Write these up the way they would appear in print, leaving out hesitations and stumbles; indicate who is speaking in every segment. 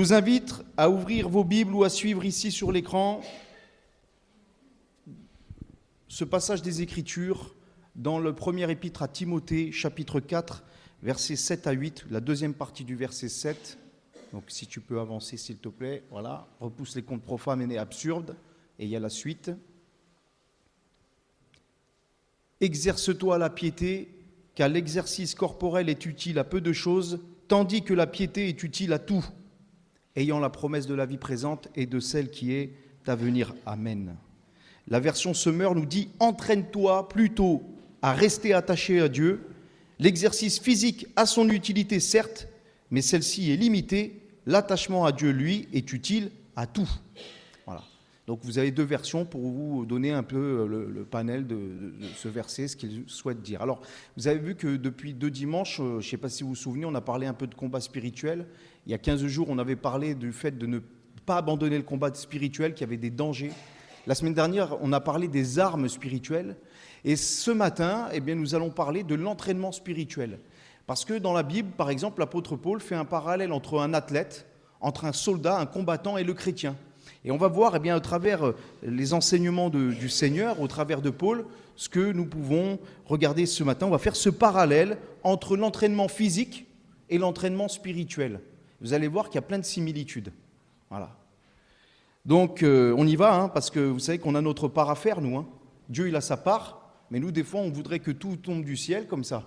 Speaker 1: vous invite à ouvrir vos Bibles ou à suivre ici sur l'écran ce passage des Écritures dans le premier épître à Timothée, chapitre 4, versets 7 à 8, la deuxième partie du verset 7. Donc si tu peux avancer s'il te plaît, voilà, repousse les contes profanes et absurdes, et il y a la suite. Exerce-toi la piété, car l'exercice corporel est utile à peu de choses, tandis que la piété est utile à tout, ayant la promesse de la vie présente et de celle qui est à venir. Amen. La version Semeur nous dit « Entraîne-toi plutôt à rester attaché à Dieu. L'exercice physique a son utilité, certes, mais celle-ci est limitée. L'attachement à Dieu, lui, est utile à tout. » Voilà. Donc vous avez deux versions pour vous donner un peu le panel de ce verset, ce qu'il souhaite dire. Alors, vous avez vu que depuis 2 dimanches, je ne sais pas si vous vous souvenez, on a parlé un peu de combat spirituel. Il y a 15 jours, on avait parlé du fait de ne pas abandonner le combat spirituel, qu'il y avait des dangers. La semaine dernière, on a parlé des armes spirituelles. Et ce matin, eh bien, nous allons parler de l'entraînement spirituel. Parce que dans la Bible, par exemple, l'apôtre Paul fait un parallèle entre un athlète, entre un soldat, un combattant et le chrétien. Et on va voir, eh bien, à travers les enseignements du Seigneur, au travers de Paul, ce que nous pouvons regarder ce matin. On va faire ce parallèle entre l'entraînement physique et l'entraînement spirituel. Vous allez voir qu'il y a plein de similitudes. Voilà. Donc, on y va, parce que vous savez qu'on a notre part à faire, nous. Dieu, il a sa part, mais nous, des fois, on voudrait que tout tombe du ciel comme ça.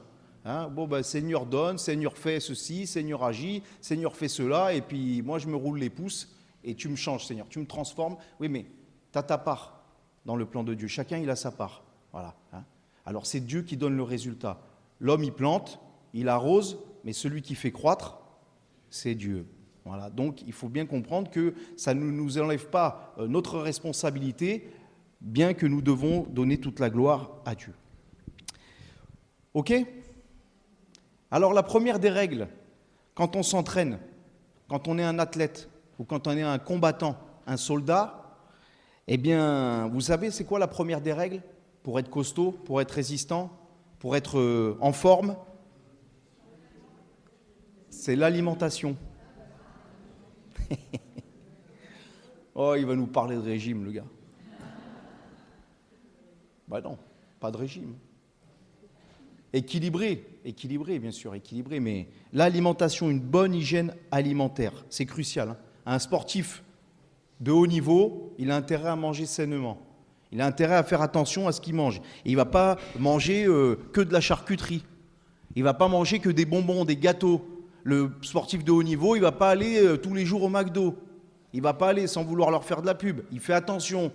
Speaker 1: Seigneur donne, Seigneur fait ceci, Seigneur agit, Seigneur fait cela, et puis moi, je me roule les pouces. Et tu me changes, Seigneur, tu me transformes. Oui, mais tu as ta part dans le plan de Dieu. Chacun, il a sa part. Voilà. Alors, c'est Dieu qui donne le résultat. L'homme, il plante, il arrose, mais celui qui fait croître, c'est Dieu. Voilà. Donc, il faut bien comprendre que ça ne nous enlève pas notre responsabilité, bien que nous devons donner toute la gloire à Dieu. OK ? Alors, la première des règles, quand on s'entraîne, quand on est un athlète, ou quand on est un combattant, un soldat, eh bien, vous savez, c'est quoi la première des règles pour être costaud, pour être résistant, pour être en forme? C'est l'alimentation. Oh, il va nous parler de régime, le gars. Ben non, pas de régime. Équilibré, bien sûr, équilibré, mais l'alimentation, une bonne hygiène alimentaire, c'est crucial. Un sportif de haut niveau, il a intérêt à manger sainement. Il a intérêt à faire attention à ce qu'il mange. Et il ne va pas manger que de la charcuterie. Il ne va pas manger que des bonbons, des gâteaux. Le sportif de haut niveau, il ne va pas aller tous les jours au McDo. Il ne va pas aller sans vouloir leur faire de la pub. Il fait attention.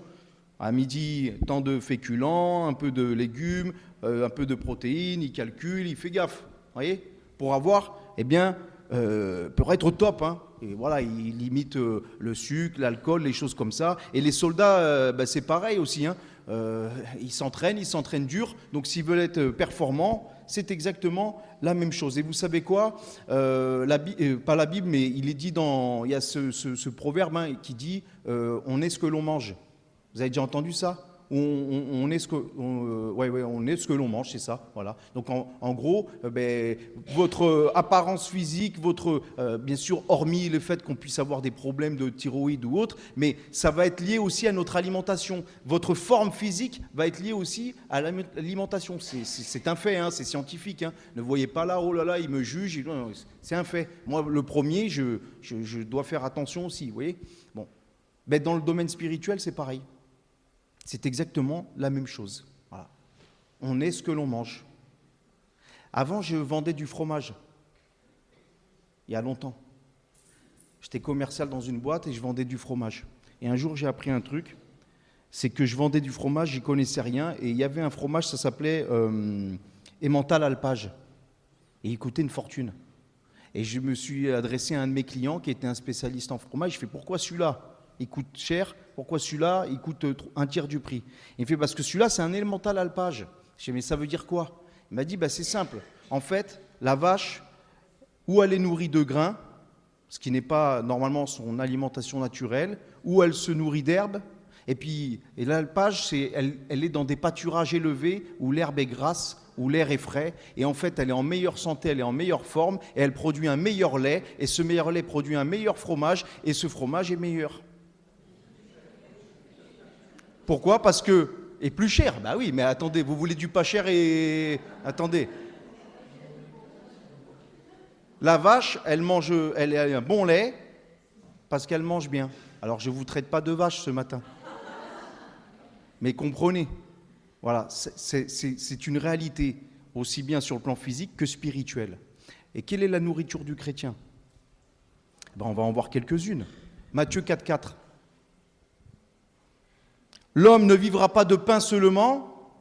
Speaker 1: À midi, tant de féculents, un peu de légumes, un peu de protéines. Il calcule, il fait gaffe. Vous voyez ? Pour avoir, pour être au top, Et voilà, il limite le sucre, l'alcool, les choses comme ça. Et les soldats, c'est pareil aussi. Ils s'entraînent dur. Donc s'ils veulent être performants, c'est exactement la même chose. Et vous savez quoi ? Pas la Bible, mais il est dit il y a ce proverbe qui dit on est ce que l'on mange. Vous avez déjà entendu ça ? On est ce que l'on mange, c'est ça. Voilà. Donc en gros, votre apparence physique, bien sûr, hormis le fait qu'on puisse avoir des problèmes de thyroïde ou autre, mais ça va être lié aussi à notre alimentation. Votre forme physique va être liée aussi à l'alimentation. C'est un fait, c'est scientifique. Ne voyez pas là, oh là là, il me juge. C'est un fait. Moi, le premier, je dois faire attention aussi. Vous voyez ? Bon. Dans le domaine spirituel, c'est pareil. C'est exactement la même chose. Voilà. On est ce que l'on mange. Avant, je vendais du fromage. Il y a longtemps. J'étais commercial dans une boîte et je vendais du fromage. Et un jour, j'ai appris un truc. C'est que je vendais du fromage, j'y connaissais rien. Et il y avait un fromage, ça s'appelait Emmental Alpage. Et il coûtait une fortune. Et je me suis adressé à un de mes clients qui était un spécialiste en fromage. Je fais, pourquoi celui-là ? Il coûte cher, pourquoi celui-là, il coûte un tiers du prix? Il me fait, parce que celui-là, c'est un Emmental Alpage. Je dis, mais ça veut dire quoi? Il m'a dit, c'est simple. En fait, la vache, ou elle est nourrie de grains, ce qui n'est pas normalement son alimentation naturelle, ou elle se nourrit d'herbes, Et l'alpage, elle est dans des pâturages élevés où l'herbe est grasse, où l'air est frais. Et en fait, elle est en meilleure santé, elle est en meilleure forme. Et elle produit un meilleur lait. Et ce meilleur lait produit un meilleur fromage. Et ce fromage est meilleur. Pourquoi ? Parce que... Et plus cher. Bah oui, mais attendez, vous voulez du pas cher et... Attendez. La vache, elle a un bon lait parce qu'elle mange bien. Alors, je ne vous traite pas de vache ce matin. Mais comprenez, voilà, c'est une réalité aussi bien sur le plan physique que spirituel. Et quelle est la nourriture du chrétien ? On va en voir quelques-unes. Matthieu 4,4. L'homme ne vivra pas de pain seulement,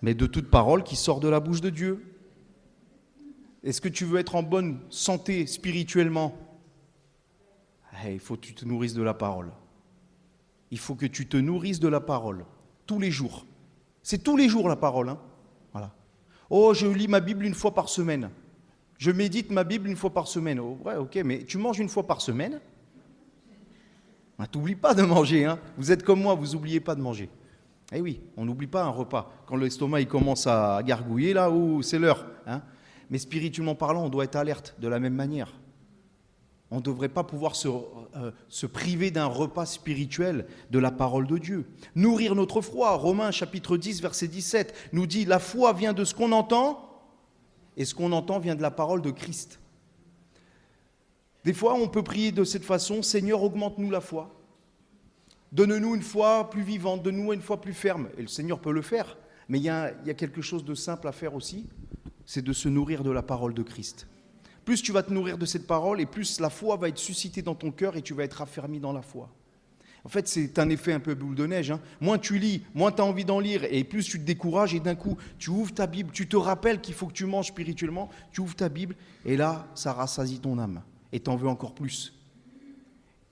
Speaker 1: mais de toute parole qui sort de la bouche de Dieu. Est-ce que tu veux être en bonne santé spirituellement ? Il faut que tu te nourrisses de la parole. Il faut que tu te nourrisses de la parole, tous les jours. C'est tous les jours la parole. Hein, voilà. Oh, je lis ma Bible une fois par semaine. Je médite ma Bible une fois par semaine. Oh, ouais, ok, mais tu manges une fois par semaine ? T'oublies pas de manger. Hein. Vous êtes comme moi, vous n'oubliez pas de manger. Eh oui, on n'oublie pas un repas. Quand l'estomac il commence à gargouiller, là, c'est l'heure. Hein. Mais spirituellement parlant, on doit être alerte de la même manière. On ne devrait pas pouvoir se priver d'un repas spirituel de la parole de Dieu. Nourrir notre foi. Romains chapitre 10, verset 17 nous dit « La foi vient de ce qu'on entend et ce qu'on entend vient de la parole de Christ. » Des fois, on peut prier de cette façon « Seigneur, augmente-nous la foi. Donne-nous une foi plus vivante, donne-nous une foi plus ferme. » Et le Seigneur peut le faire. Mais il y a quelque chose de simple à faire aussi, c'est de se nourrir de la parole de Christ. Plus tu vas te nourrir de cette parole et plus la foi va être suscitée dans ton cœur et tu vas être affermi dans la foi. En fait, c'est un effet un peu boule de neige. Hein. Moins tu lis, moins tu as envie d'en lire et plus tu te décourages et d'un coup, tu ouvres ta Bible, tu te rappelles qu'il faut que tu manges spirituellement, tu ouvres ta Bible et là, ça rassasie ton âme et tu en veux encore plus.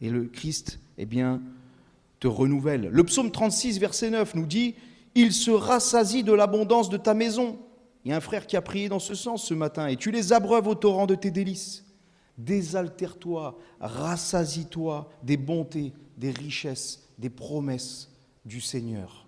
Speaker 1: Et le Christ, te renouvelle. Le psaume 36, verset 9 nous dit « Il se rassasie de l'abondance de ta maison ». Il y a un frère qui a prié dans ce sens ce matin. « Et tu les abreuves au torrent de tes délices. Désaltère-toi, rassasie-toi des bontés, des richesses, des promesses du Seigneur. »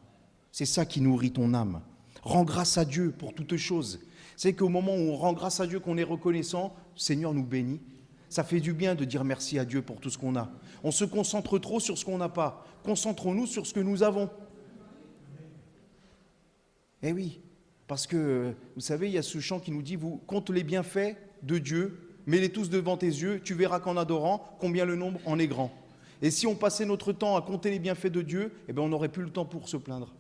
Speaker 1: C'est ça qui nourrit ton âme. Rends grâce à Dieu pour toutes choses. C'est qu'au moment où on rend grâce à Dieu, qu'on est reconnaissant, le Seigneur nous bénit. Ça fait du bien de dire merci à Dieu pour tout ce qu'on a. On se concentre trop sur ce qu'on n'a pas. Concentrons-nous sur ce que nous avons. Eh oui. Parce que, vous savez, il y a ce chant qui nous dit « Vous compte les bienfaits de Dieu, mets-les tous devant tes yeux, tu verras qu'en adorant, combien le nombre en est grand. » Et si on passait notre temps à compter les bienfaits de Dieu, on n'aurait plus le temps pour se plaindre.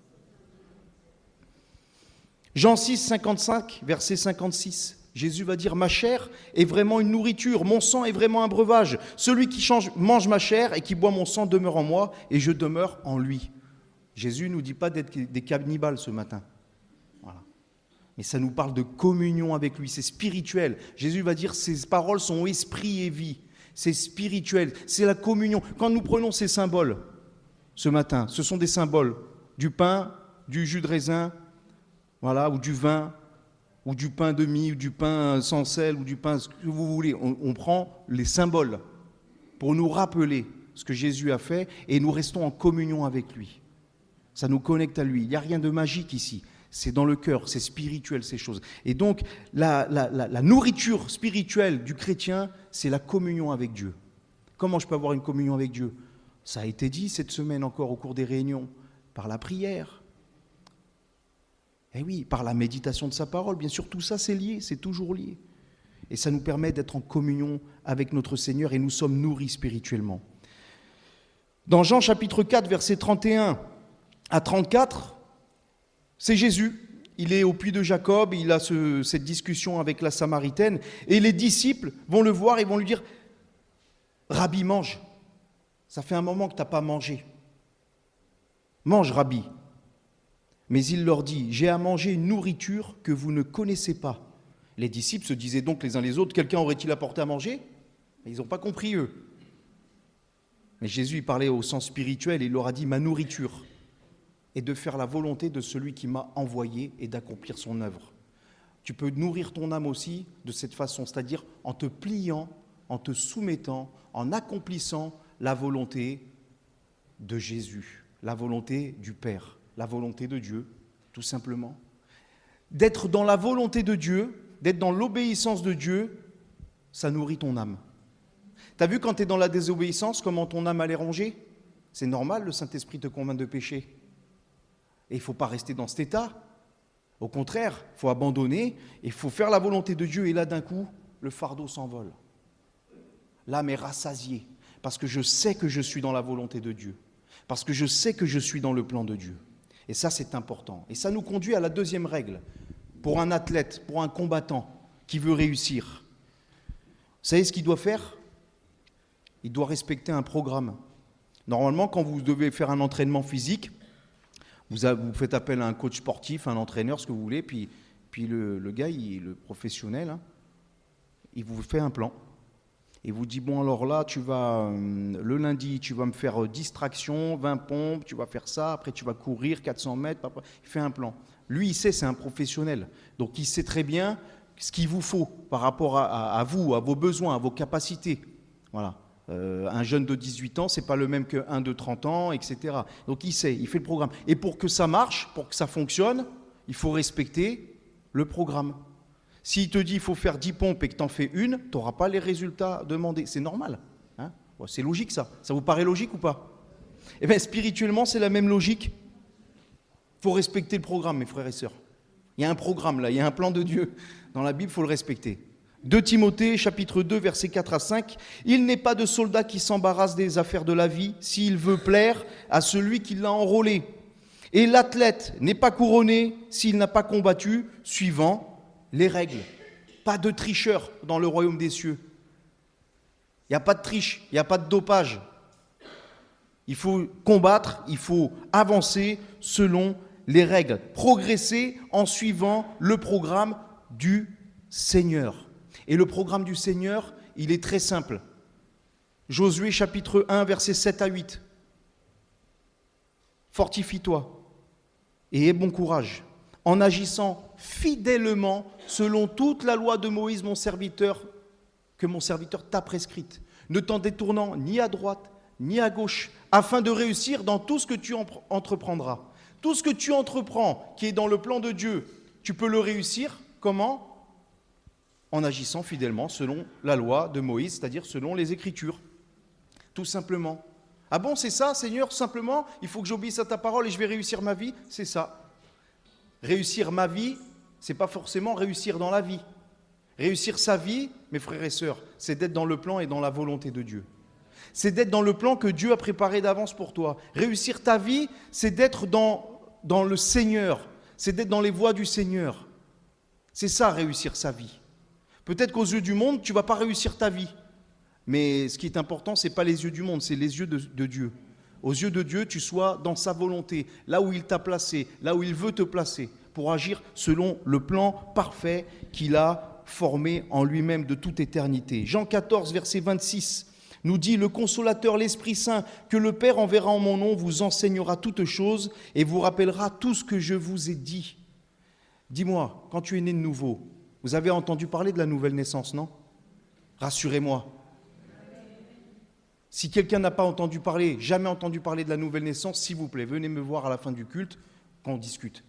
Speaker 1: Jean 6, 55, verset 56, Jésus va dire « Ma chair est vraiment une nourriture, mon sang est vraiment un breuvage. Celui qui mange ma chair et qui boit mon sang demeure en moi et je demeure en lui. » Jésus ne nous dit pas d'être des cannibales ce matin. Mais ça nous parle de communion avec lui, c'est spirituel. Jésus va dire, ces paroles sont esprit et vie. C'est spirituel, c'est la communion. Quand nous prenons ces symboles, ce matin, ce sont des symboles du pain, du jus de raisin, ou du vin, ou du pain de mie, ou du pain sans sel, ou du pain, ce que vous voulez. On prend les symboles pour nous rappeler ce que Jésus a fait et nous restons en communion avec lui. Ça nous connecte à lui. Il n'y a rien de magique ici. C'est dans le cœur, c'est spirituel ces choses. Et donc, la nourriture spirituelle du chrétien, c'est la communion avec Dieu. Comment je peux avoir une communion avec Dieu ? Ça a été dit cette semaine encore au cours des réunions, par la prière. Eh oui, par la méditation de sa parole. Bien sûr, tout ça c'est lié, c'est toujours lié. Et ça nous permet d'être en communion avec notre Seigneur et nous sommes nourris spirituellement. Dans Jean chapitre 4, versets 31 à 34, c'est Jésus, il est au puits de Jacob, il a cette discussion avec la Samaritaine, et les disciples vont le voir et vont lui dire « Rabbi, mange, ça fait un moment que tu n'as pas mangé. Mange, Rabbi. » Mais il leur dit « J'ai à manger une nourriture que vous ne connaissez pas. » Les disciples se disaient donc les uns les autres « Quelqu'un aurait-il apporté à manger ?» Ils n'ont pas compris eux. Mais Jésus il parlait au sens spirituel et il leur a dit « Ma nourriture » et de faire la volonté de celui qui m'a envoyé et d'accomplir son œuvre. Tu peux nourrir ton âme aussi de cette façon, c'est-à-dire en te pliant, en te soumettant, en accomplissant la volonté de Jésus. la volonté du Père, la volonté de Dieu, tout simplement. D'être dans la volonté de Dieu, d'être dans l'obéissance de Dieu, ça nourrit ton âme. T'as vu quand tu es dans la désobéissance, comment ton âme elle est rongée? C'est normal, le Saint-Esprit te convainc de pécher. Et il ne faut pas rester dans cet état. Au contraire, il faut abandonner, et il faut faire la volonté de Dieu, et là d'un coup, le fardeau s'envole. L'âme est rassasiée, parce que je sais que je suis dans la volonté de Dieu, parce que je sais que je suis dans le plan de Dieu. Et ça, c'est important. Et ça nous conduit à la deuxième règle, pour un athlète, pour un combattant qui veut réussir. Vous savez ce qu'il doit faire? Il doit respecter un programme. Normalement, quand vous devez faire un entraînement physique, vous faites appel à un coach sportif, un entraîneur, ce que vous voulez, puis le gars, le professionnel, hein, il vous fait un plan. Il vous dit, bon alors là, le lundi, tu vas me faire 10 tractions, 20 pompes, tu vas faire ça, après tu vas courir 400 mètres, il fait un plan. Lui, il sait, c'est un professionnel. Donc il sait très bien ce qu'il vous faut par rapport à vous, à vos besoins, à vos capacités. Voilà. Un jeune de 18 ans, ce n'est pas le même qu'un de 30 ans, etc. Donc il sait, il fait le programme. Et pour que ça marche, pour que ça fonctionne, il faut respecter le programme. S'il te dit qu'il faut faire 10 pompes et que tu en fais une, tu n'auras pas les résultats demandés. C'est normal. Hein? Bon, c'est logique ça. Ça vous paraît logique ou pas? Eh bien, spirituellement, c'est la même logique. Il faut respecter le programme, mes frères et sœurs. Il y a un programme là, il y a un plan de Dieu. Dans la Bible, il faut le respecter. 2 Timothée, chapitre 2, versets 4 à 5. « Il n'est pas de soldat qui s'embarrasse des affaires de la vie s'il veut plaire à celui qui l'a enrôlé. Et l'athlète n'est pas couronné s'il n'a pas combattu, suivant les règles. » Pas de tricheur dans le royaume des cieux. Il n'y a pas de triche, il n'y a pas de dopage. Il faut combattre, il faut avancer selon les règles, progresser en suivant le programme du Seigneur. Et le programme du Seigneur, il est très simple. Josué chapitre 1, versets 7 à 8. Fortifie-toi et aie bon courage, en agissant fidèlement selon toute la loi de Moïse, mon serviteur, que mon serviteur t'a prescrite, ne t'en détournant ni à droite ni à gauche, afin de réussir dans tout ce que tu entreprendras. Tout ce que tu entreprends, qui est dans le plan de Dieu, tu peux le réussir, comment ? En agissant fidèlement selon la loi de Moïse, c'est-à-dire selon les Écritures, tout simplement. Ah bon, c'est ça, Seigneur, simplement, il faut que j'obéisse à ta parole et je vais réussir ma vie? C'est ça. Réussir ma vie, c'est pas forcément réussir dans la vie. Réussir sa vie, mes frères et sœurs, c'est d'être dans le plan et dans la volonté de Dieu. C'est d'être dans le plan que Dieu a préparé d'avance pour toi. Réussir ta vie, c'est d'être dans le Seigneur, c'est d'être dans les voies du Seigneur. C'est ça, réussir sa vie. Peut-être qu'aux yeux du monde, tu ne vas pas réussir ta vie. Mais ce qui est important, ce n'est pas les yeux du monde, c'est les yeux de Dieu. Aux yeux de Dieu, tu sois dans sa volonté, là où il t'a placé, là où il veut te placer, pour agir selon le plan parfait qu'il a formé en lui-même de toute éternité. Jean 14, verset 26, nous dit « Le Consolateur, l'Esprit Saint, que le Père enverra en mon nom, vous enseignera toutes choses et vous rappellera tout ce que je vous ai dit. » Dis-moi, quand tu es né de nouveau, vous avez entendu parler de la nouvelle naissance, non? Rassurez-moi. Si quelqu'un n'a pas entendu parler, jamais entendu parler de la nouvelle naissance, s'il vous plaît, venez me voir à la fin du culte, quand on discute.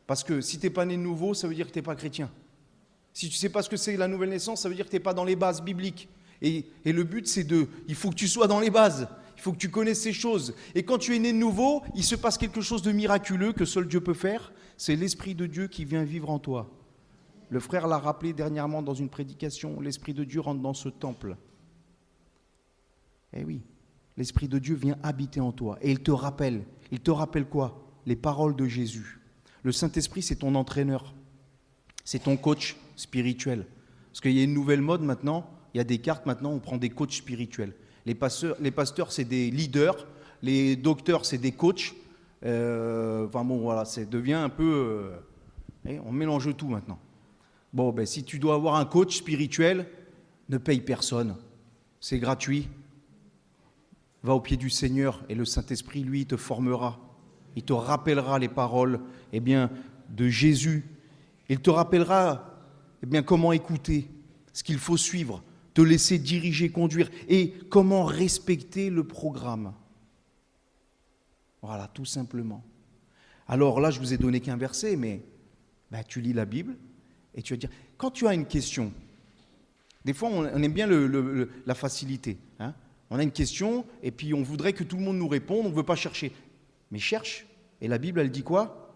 Speaker 1: Parce que si tu n'es pas né de nouveau, ça veut dire que tu n'es pas chrétien. Si tu ne sais pas ce que c'est la nouvelle naissance, ça veut dire que tu n'es pas dans les bases bibliques. Et le but, c'est il faut que tu sois dans les bases. Il faut que tu connaisses ces choses. Et quand tu es né de nouveau, il se passe quelque chose de miraculeux que seul Dieu peut faire. C'est l'Esprit de Dieu qui vient vivre en toi. Le frère l'a rappelé dernièrement dans une prédication, l'Esprit de Dieu rentre dans ce temple. Eh oui, l'Esprit de Dieu vient habiter en toi. Et il te rappelle quoi? Les paroles de Jésus. Le Saint-Esprit, c'est ton entraîneur. C'est ton coach spirituel. Parce qu'il y a une nouvelle mode maintenant, il y a des cartes maintenant, on prend des coachs spirituels. Les pasteurs, c'est des leaders. Les docteurs, c'est des coachs. Enfin bon, voilà, ça devient un peu... on mélange tout maintenant. Bon, ben, si tu dois avoir un coach spirituel, ne paye personne. C'est gratuit. Va au pied du Seigneur et le Saint-Esprit, lui, te formera. Il te rappellera les paroles de Jésus. Il te rappellera comment écouter, ce qu'il faut suivre, te laisser diriger, conduire et comment respecter le programme. Voilà, tout simplement. Alors là, je vous ai donné qu'un verset, mais tu lis la Bible et tu vas dire, quand tu as une question, des fois on aime bien la facilité. Hein. On a une question et puis on voudrait que tout le monde nous réponde, on ne veut pas chercher. Mais cherche, et la Bible, elle dit quoi?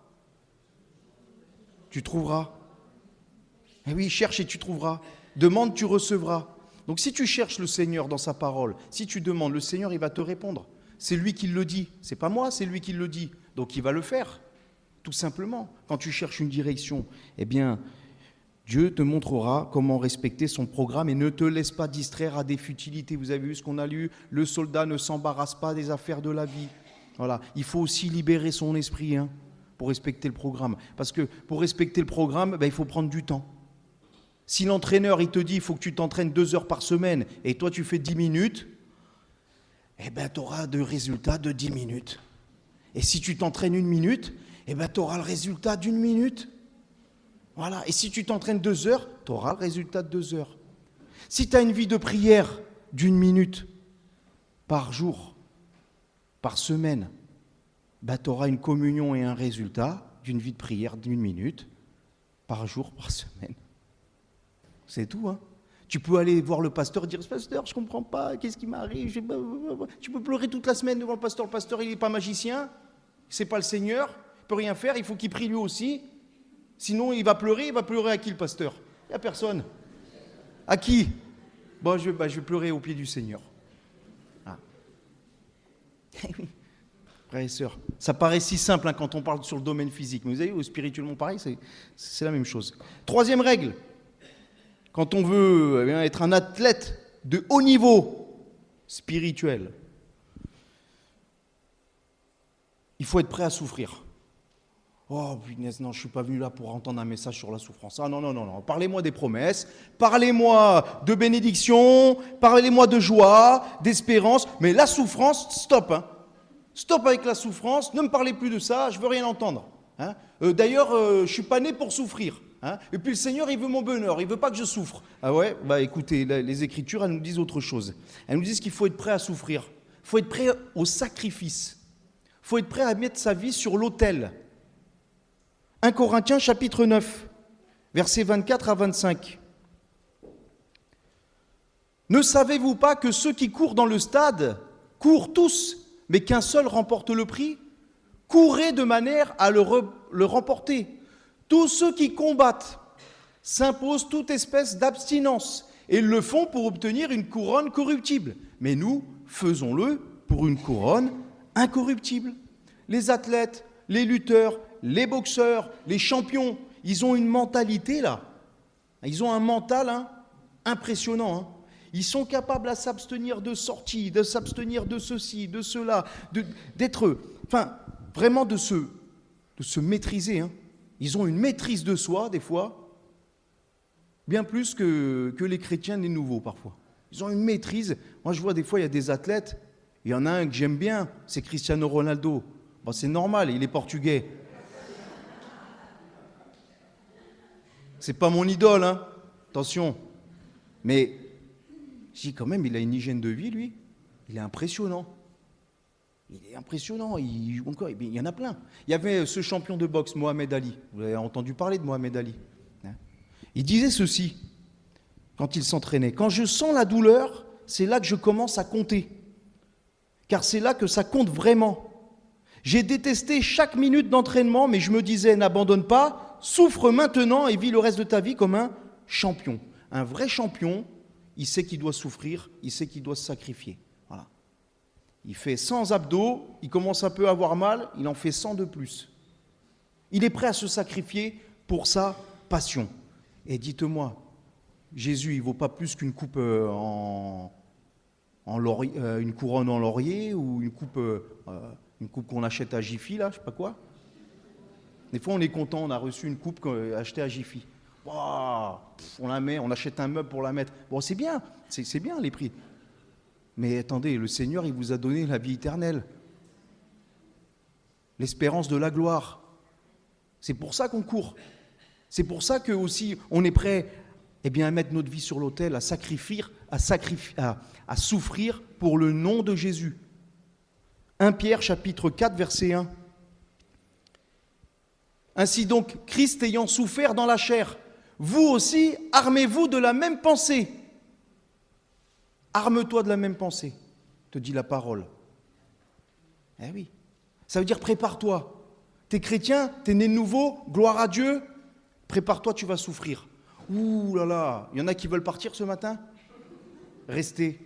Speaker 1: Tu trouveras. Eh oui, cherche et tu trouveras. Demande, tu recevras. Donc si tu cherches le Seigneur dans sa parole, si tu demandes, le Seigneur, il va te répondre. C'est lui qui le dit. C'est pas moi, c'est lui qui le dit. Donc il va le faire, tout simplement. Quand tu cherches une direction, eh bien, Dieu te montrera comment respecter son programme et ne te laisse pas distraire à des futilités. Vous avez vu ce qu'on a lu? Le soldat ne s'embarrasse pas des affaires de la vie. Voilà. Il faut aussi libérer son esprit pour respecter le programme. Parce que pour respecter le programme, il faut prendre du temps. Si l'entraîneur il te dit il faut que tu t'entraînes 2 heures par semaine et toi tu fais 10 minutes, tu auras de résultats de 10 minutes. Et si tu t'entraînes 1 minute, tu auras le résultat d'1 minute. Voilà. Et si tu t'entraînes 2 heures, tu auras le résultat de 2 heures. Si tu as une vie de prière d'1 minute par jour, par semaine, tu auras une communion et un résultat d'une vie de prière d'1 minute par jour, par semaine. C'est tout. Tu peux aller voir le pasteur et dire « Pasteur, je ne comprends pas, qu'est-ce qui m'arrive ?» Tu peux pleurer toute la semaine devant le pasteur. Le pasteur, il n'est pas magicien, ce n'est pas le Seigneur, il ne peut rien faire, il faut qu'il prie lui aussi. Sinon, il va pleurer à qui le pasteur? Il n'y a personne. À qui? Je vais pleurer au pied du Seigneur. Ah. Frères et sœurs, ça paraît si simple quand on parle sur le domaine physique. Mais vous avez vu, spirituellement pareil, c'est la même chose. 3e règle. Quand on veut être un athlète de haut niveau spirituel, il faut être prêt à souffrir. Oh punaise, non, je ne suis pas venu là pour entendre un message sur la souffrance. Ah non. Parlez-moi des promesses, parlez-moi de bénédiction, parlez-moi de joie, d'espérance. Mais la souffrance, stop. Stop avec la souffrance, ne me parlez plus de ça, je ne veux rien entendre. D'ailleurs, je ne suis pas né pour souffrir. Et puis le Seigneur, il veut mon bonheur, il ne veut pas que je souffre. Ah ouais? Écoutez, les Écritures, elles nous disent autre chose. Elles nous disent qu'il faut être prêt à souffrir. Il faut être prêt au sacrifice. Il faut être prêt à mettre sa vie sur l'autel. 1 Corinthiens chapitre 9, versets 24 à 25. Ne savez-vous pas que ceux qui courent dans le stade courent tous, mais qu'un seul remporte le prix? Courez de manière à le remporter. Tous ceux qui combattent s'imposent toute espèce d'abstinence et le font pour obtenir une couronne corruptible. Mais nous, faisons-le pour une couronne incorruptible. Les athlètes, les lutteurs, les boxeurs, les champions, ils ont une mentalité là. Ils ont un mental impressionnant. Ils sont capables à s'abstenir de sorties, de s'abstenir de ceci, de cela, vraiment de se maîtriser. Ils ont une maîtrise de soi, des fois, bien plus que les chrétiens des nouveaux, parfois. Ils ont une maîtrise. Moi, je vois des fois, il y a des athlètes. Il y en a un que j'aime bien, c'est Cristiano Ronaldo. C'est normal, il est portugais. C'est pas mon idole, attention. Mais, si quand même, il a une hygiène de vie, lui. Il est impressionnant. Il est impressionnant, il y en a plein. Il y avait ce champion de boxe, Mohamed Ali. Vous avez entendu parler de Mohamed Ali. Il disait ceci, quand il s'entraînait. Quand je sens la douleur, c'est là que je commence à compter. Car c'est là que ça compte vraiment. J'ai détesté chaque minute d'entraînement, mais je me disais, n'abandonne pas, souffre maintenant et vis le reste de ta vie comme un champion. Un vrai champion, il sait qu'il doit souffrir, il sait qu'il doit se sacrifier. Voilà. Il fait 100 abdos, il commence un peu à avoir mal, il en fait 100 de plus. Il est prêt à se sacrifier pour sa passion. Et dites-moi, Jésus, il ne vaut pas plus qu'une coupe une couronne en laurier ou une coupe qu'on achète à Jiffy, là, je ne sais pas quoi. Des fois, on est content, on a reçu une coupe achetée à Jiffy. Wow, on la met, on achète un meuble pour la mettre. Bon, c'est bien les prix. Mais attendez, le Seigneur, il vous a donné la vie éternelle. L'espérance de la gloire. C'est pour ça qu'on court. C'est pour ça que aussi on est prêt à mettre notre vie sur l'autel, à souffrir pour le nom de Jésus. 1 Pierre chapitre 4 verset 1. Ainsi donc, Christ ayant souffert dans la chair, vous aussi, armez-vous de la même pensée. Arme-toi de la même pensée, te dit la parole. Eh oui, ça veut dire prépare-toi. T'es chrétien, t'es né de nouveau, gloire à Dieu, prépare-toi, tu vas souffrir. Ouh là là, il y en a qui veulent partir ce matin? Restez.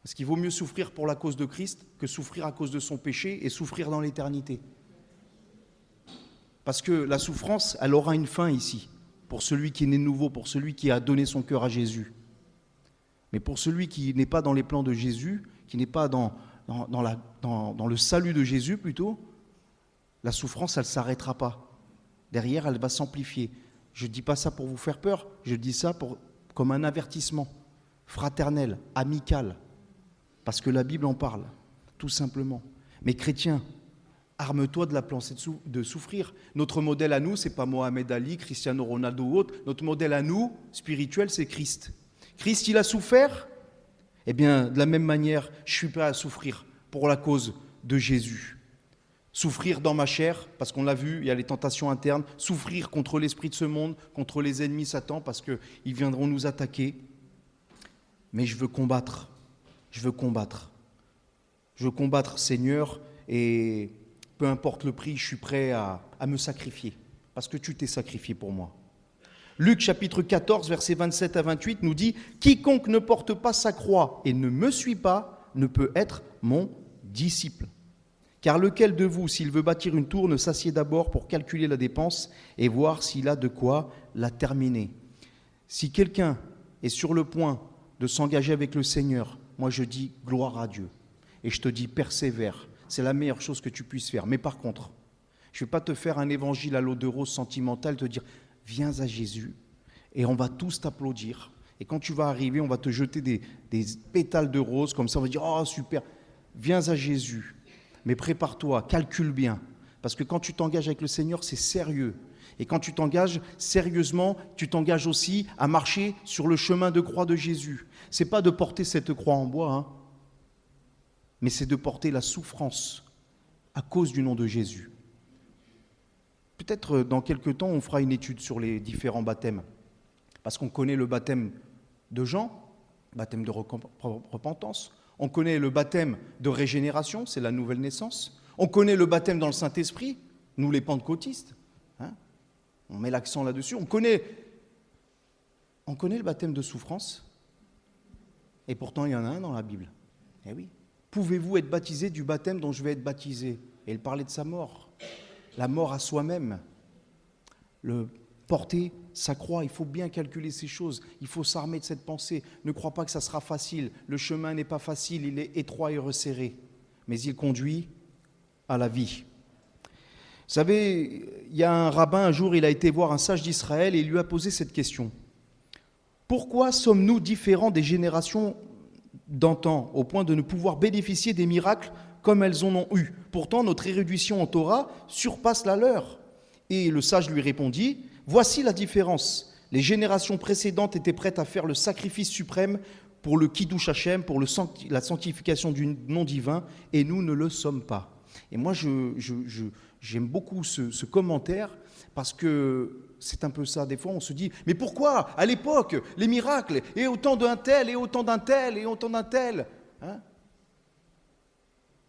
Speaker 1: Parce qu'il vaut mieux souffrir pour la cause de Christ que souffrir à cause de son péché et souffrir dans l'éternité. Parce que la souffrance, elle aura une fin ici, pour celui qui est né de nouveau, pour celui qui a donné son cœur à Jésus. Mais pour celui qui n'est pas dans les plans de Jésus, qui n'est pas dans le salut de Jésus plutôt, la souffrance, elle ne s'arrêtera pas. Derrière, elle va s'amplifier. Je ne dis pas ça pour vous faire peur, je dis ça comme un avertissement fraternel, amical, parce que la Bible en parle, tout simplement. Mais chrétien, arme-toi de la pensée de souffrir. Notre modèle à nous, ce n'est pas Mohamed Ali, Cristiano Ronaldo ou autre. Notre modèle à nous, spirituel, c'est Christ. Christ, il a souffert. Eh bien, de la même manière, je suis prêt à souffrir pour la cause de Jésus. Souffrir dans ma chair, parce qu'on l'a vu, il y a les tentations internes. Souffrir contre l'esprit de ce monde, contre les ennemis Satan, parce qu'ils viendront nous attaquer. Mais je veux combattre. Je veux combattre. Je veux combattre, Seigneur, et peu importe le prix, je suis prêt à me sacrifier, parce que tu t'es sacrifié pour moi. Luc chapitre 14, versets 27 à 28 nous dit « Quiconque ne porte pas sa croix et ne me suit pas ne peut être mon disciple. Car lequel de vous, s'il veut bâtir une tour, ne s'assied d'abord pour calculer la dépense et voir s'il a de quoi la terminer. Si quelqu'un est sur le point de s'engager avec le Seigneur, moi je dis gloire à Dieu. Et je te dis persévère. C'est la meilleure chose que tu puisses faire. Mais par contre, je ne vais pas te faire un évangile à l'eau de rose sentimental, te dire viens à Jésus et on va tous t'applaudir. Et quand tu vas arriver, on va te jeter des pétales de rose, comme ça on va dire oh super, viens à Jésus. Mais prépare-toi, calcule bien. Parce que quand tu t'engages avec le Seigneur, c'est sérieux. Et quand tu t'engages sérieusement, tu t'engages aussi à marcher sur le chemin de croix de Jésus. Ce n'est pas de porter cette croix en bois, hein, mais c'est de porter la souffrance à cause du nom de Jésus. Peut-être dans quelques temps, on fera une étude sur les différents baptêmes. Parce qu'on connaît le baptême de Jean, baptême de repentance. On connaît le baptême de régénération, c'est la nouvelle naissance. On connaît le baptême dans le Saint-Esprit, nous les pentecôtistes. Hein, on met l'accent là-dessus. On connaît le baptême de souffrance. Et pourtant, il y en a un dans la Bible. Eh oui. Pouvez-vous être baptisé du baptême dont je vais être baptisé? Et il parlait de sa mort. La mort à soi-même. Le porter sa croix, il faut bien calculer ces choses. Il faut s'armer de cette pensée. Ne crois pas que ça sera facile. Le chemin n'est pas facile, il est étroit et resserré. Mais il conduit à la vie. Vous savez, il y a un rabbin, un jour, il a été voir un sage d'Israël et il lui a posé cette question. Pourquoi sommes-nous différents des générations d'antan, au point de ne pouvoir bénéficier des miracles comme elles en ont eu? Pourtant, notre érudition en Torah surpasse la leur. Et le sage lui répondit, voici la différence. Les générations précédentes étaient prêtes à faire le sacrifice suprême pour le Kiddush Hashem, pour la sanctification du nom divin, et nous ne le sommes pas. Et moi, j'aime beaucoup ce commentaire, parce que c'est un peu ça. Des fois, on se dit, mais pourquoi, à l'époque, les miracles, et autant d'un tel, et autant d'un tel, et autant d'un tel, hein?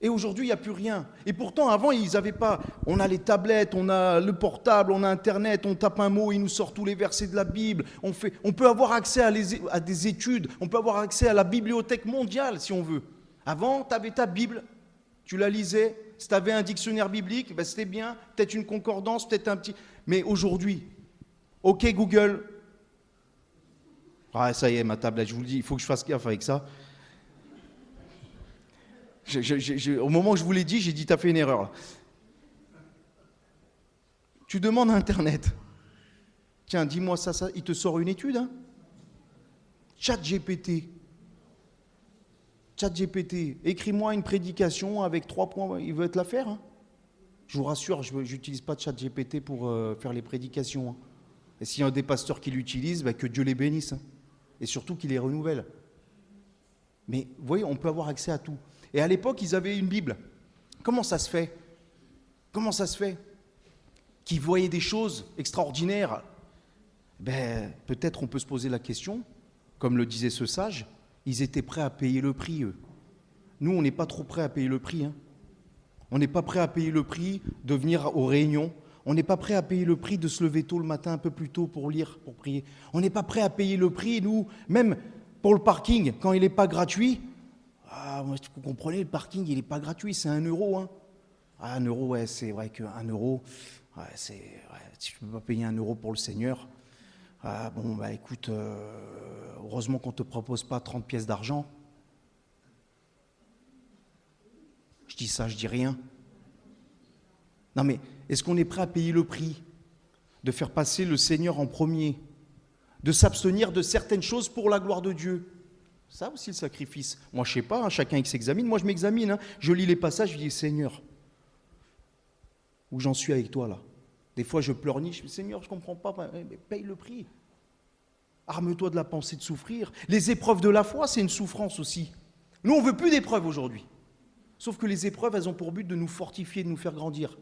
Speaker 1: Et aujourd'hui, il n'y a plus rien. Et pourtant, avant, ils n'avaient pas... On a les tablettes, on a le portable, on a Internet, on tape un mot, il nous sort tous les versets de la Bible. On peut avoir accès à des études, on peut avoir accès à la bibliothèque mondiale, si on veut. Avant, tu avais ta Bible, tu la lisais. Si tu avais un dictionnaire biblique, ben c'était bien. Peut-être une concordance, peut-être un petit... Mais aujourd'hui, OK Google. Ah, ça y est, ma tablette, je vous le dis, il faut que je fasse gaffe avec ça. Au moment où je vous l'ai dit, j'ai dit, t'as fait une erreur. Là. Tu demandes à Internet. Tiens, dis-moi ça, il te sort une étude. Hein. ChatGPT, écris-moi une prédication avec 3 points, il veut te la faire. Hein. Je vous rassure, je n'utilise pas de ChatGPT pour faire les prédications. Hein. Et s'il y a des pasteurs qui l'utilisent, que Dieu les bénisse. Hein. Et surtout qu'il les renouvelle. Mais vous voyez, on peut avoir accès à tout. Et à l'époque, ils avaient une Bible. Comment ça se fait qu'ils voyaient des choses extraordinaires? Peut-être on peut se poser la question, comme le disait ce sage, ils étaient prêts à payer le prix, eux. Nous, on n'est pas trop prêts à payer le prix. On n'est pas prêt à payer le prix de venir aux réunions. On n'est pas prêt à payer le prix de se lever tôt le matin, un peu plus tôt pour lire, pour prier. On n'est pas prêt à payer le prix, nous, même pour le parking, quand il n'est pas gratuit. Vous comprenez, le parking, il n'est pas gratuit, c'est 1 euro. 1 euro, ouais, c'est vrai que 1 euro, si tu ne peux pas payer 1 euro pour le Seigneur, écoute, heureusement qu'on ne te propose pas 30 pièces d'argent. Je dis ça, je dis rien. Non mais, est-ce qu'on est prêt à payer le prix de faire passer le Seigneur en premier, de s'abstenir de certaines choses pour la gloire de Dieu? Ça aussi le sacrifice. Moi je ne sais pas, chacun qui s'examine. Moi je m'examine, je lis les passages, je dis Seigneur, où j'en suis avec toi là? Des fois je pleurniche, je dis Seigneur, je ne comprends pas, mais paye le prix. Arme-toi de la pensée de souffrir. Les épreuves de la foi, c'est une souffrance aussi. Nous on ne veut plus d'épreuves aujourd'hui. Sauf que les épreuves, elles ont pour but de nous fortifier, de nous faire grandir.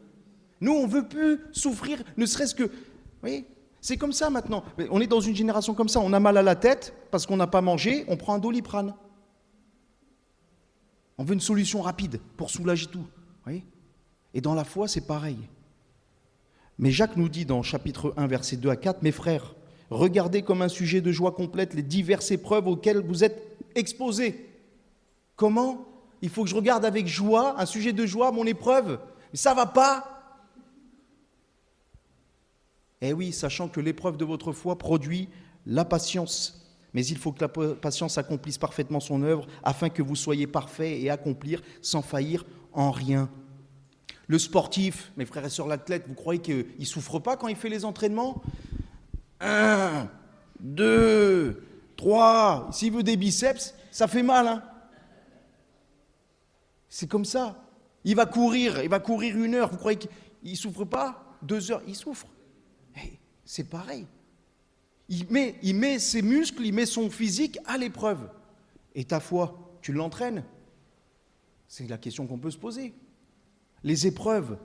Speaker 1: Nous, on ne veut plus souffrir, ne serait-ce que... Vous voyez, c'est comme ça maintenant. On est dans une génération comme ça. On a mal à la tête parce qu'on n'a pas mangé, on prend un Doliprane. On veut une solution rapide pour soulager tout. Vous voyez ? Et dans la foi, c'est pareil. Mais Jacques nous dit dans chapitre 1, versets 2 à 4, « Mes frères, regardez comme un sujet de joie complète les diverses épreuves auxquelles vous êtes exposés. » Comment ? Il faut que je regarde avec joie, un sujet de joie, mon épreuve. Mais ça ne va pas. Eh oui, sachant que l'épreuve de votre foi produit la patience. Mais il faut que la patience accomplisse parfaitement son œuvre, afin que vous soyez parfaits et accomplir sans faillir en rien. Le sportif, mes frères et sœurs, l'athlète, vous croyez qu'il ne souffre pas quand il fait les entraînements? 1, 2, 3. S'il veut des biceps, ça fait mal, C'est comme ça. Il va courir 1 heure. Vous croyez qu'il ne souffre pas? 2 heures, il souffre. C'est pareil. Il met ses muscles, il met son physique à l'épreuve. Et ta foi, tu l'entraînes? C'est la question qu'on peut se poser. Les épreuves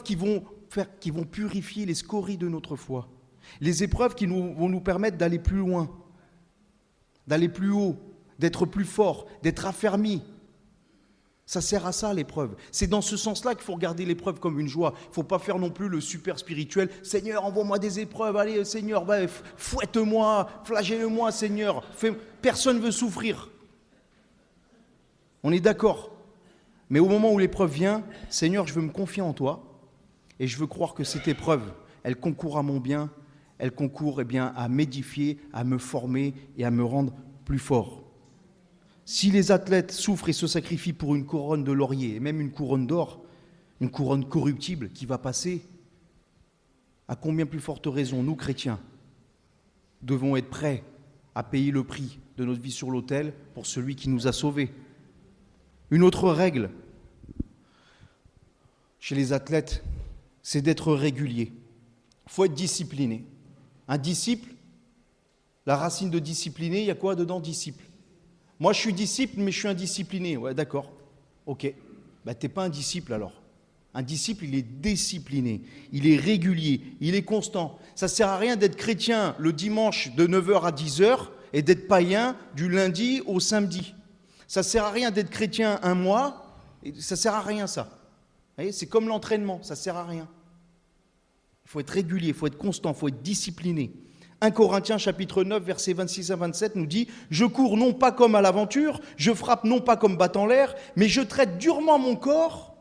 Speaker 1: qui vont purifier les scories de notre foi. Les épreuves qui vont nous permettre d'aller plus loin, d'aller plus haut, d'être plus fort, d'être affermis. Ça sert à ça, l'épreuve. C'est dans ce sens-là qu'il faut regarder l'épreuve comme une joie. Il ne faut pas faire non plus le super spirituel. Seigneur, envoie-moi des épreuves. Allez, Seigneur, fouette-moi, flagelle-moi, Seigneur. Personne ne veut souffrir. On est d'accord. Mais au moment où l'épreuve vient, Seigneur, je veux me confier en toi. Et je veux croire que cette épreuve, elle concourt à mon bien. Elle concourt à m'édifier, à me former et à me rendre plus fort. Si les athlètes souffrent et se sacrifient pour une couronne de laurier, et même une couronne d'or, une couronne corruptible qui va passer, à combien plus forte raison, nous, chrétiens, devons être prêts à payer le prix de notre vie sur l'autel pour celui qui nous a sauvés. Une autre règle chez les athlètes, c'est d'être régulier. Il faut être discipliné. Un disciple, la racine de discipliné, il y a quoi dedans, disciple? Moi, je suis disciple, mais je suis indiscipliné. Ouais, d'accord. Ok. T'es pas un disciple alors. Un disciple, il est discipliné, il est régulier, il est constant. Ça ne sert à rien d'être chrétien le dimanche de 9h à 10h et d'être païen du lundi au samedi. Ça ne sert à rien d'être chrétien un mois, et ça ne sert à rien ça. Vous voyez, c'est comme l'entraînement, ça ne sert à rien. Il faut être régulier, il faut être constant, il faut être discipliné. 1 Corinthiens chapitre 9, versets 26 à 27 nous dit « Je cours non pas comme à l'aventure, je frappe non pas comme battant l'air, mais je traite durement mon corps